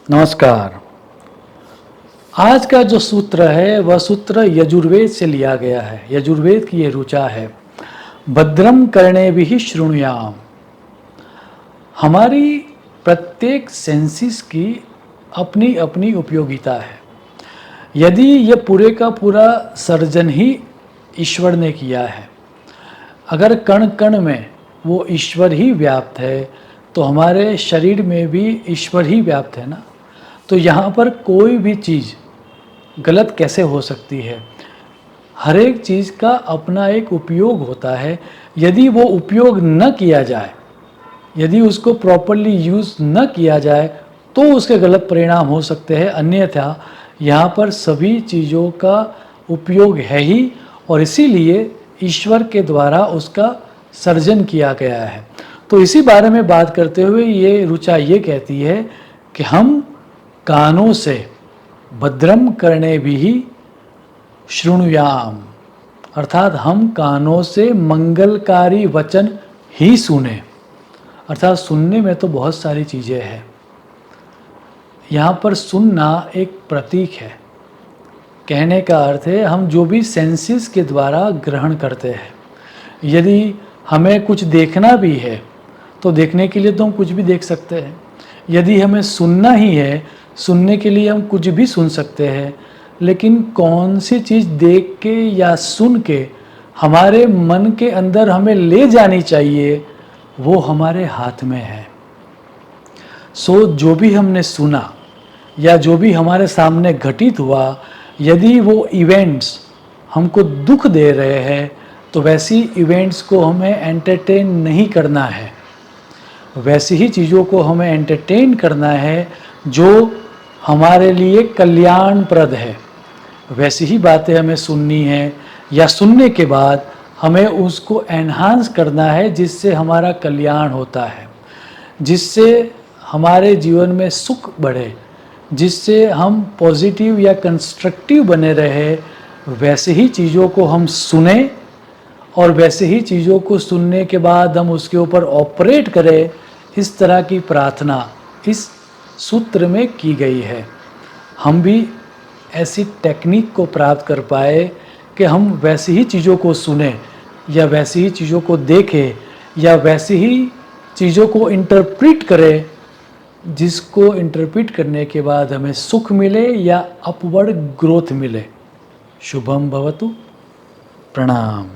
नमस्कार। आज का जो सूत्र है वह सूत्र यजुर्वेद से लिया गया है। यजुर्वेद की ये ऋचा है, भद्रम कर्णेभिः शृणुयाम। हमारी प्रत्येक सेंसिस की अपनी अपनी उपयोगिता है। यदि ये पूरे का पूरा सर्जन ही ईश्वर ने किया है, अगर कण कण में वो ईश्वर ही व्याप्त है तो हमारे शरीर में भी ईश्वर ही व्याप्त है ना। तो यहाँ पर कोई भी चीज़ गलत कैसे हो सकती है? हर एक चीज़ का अपना एक उपयोग होता है। यदि वो उपयोग न किया जाए, यदि उसको प्रॉपरली यूज़ न किया जाए तो उसके गलत परिणाम हो सकते हैं। अन्यथा यहाँ पर सभी चीज़ों का उपयोग है ही, और इसीलिए ईश्वर के द्वारा उसका सर्जन किया गया है। तो इसी बारे में बात करते हुए ये ऋचा ये कहती है कि हम कानों से भद्रम कर्णेभिः शृणुयाम, अर्थात हम कानों से मंगलकारी वचन ही सुने। अर्थात सुनने में तो बहुत सारी चीज़ें हैं। यहाँ पर सुनना एक प्रतीक है। कहने का अर्थ है हम जो भी सेंसेस के द्वारा ग्रहण करते हैं। यदि हमें कुछ देखना भी है तो देखने के लिए तो हम कुछ भी देख सकते हैं। यदि हमें सुनना ही है, सुनने के लिए हम कुछ भी सुन सकते हैं। लेकिन कौन सी चीज़ देख के या सुन के हमारे मन के अंदर हमें ले जानी चाहिए, वो हमारे हाथ में है। सो जो भी हमने सुना या जो भी हमारे सामने घटित हुआ, यदि वो इवेंट्स हमको दुख दे रहे हैं तो वैसी इवेंट्स को हमें एंटरटेन नहीं करना है। वैसी ही चीज़ों को हमें एंटरटेन करना है जो हमारे लिए कल्याणप्रद है। वैसी ही बातें हमें सुननी है, या सुनने के बाद हमें उसको एनहांस करना है जिससे हमारा कल्याण होता है, जिससे हमारे जीवन में सुख बढ़े, जिससे हम पॉजिटिव या कंस्ट्रक्टिव बने रहे। वैसे ही चीज़ों को हम सुने और वैसे ही चीज़ों को सुनने के बाद हम उसके ऊपर ऑपरेट करें। इस तरह की प्रार्थना इस सूत्र में की गई है। हम भी ऐसी टेक्निक को प्राप्त कर पाए कि हम वैसी ही चीज़ों को सुने या वैसी ही चीज़ों को देखें या वैसी ही चीज़ों को इंटरप्रिट करें, जिसको इंटरप्रिट करने के बाद हमें सुख मिले या अपवर्ड ग्रोथ मिले। शुभम भवतु। प्रणाम।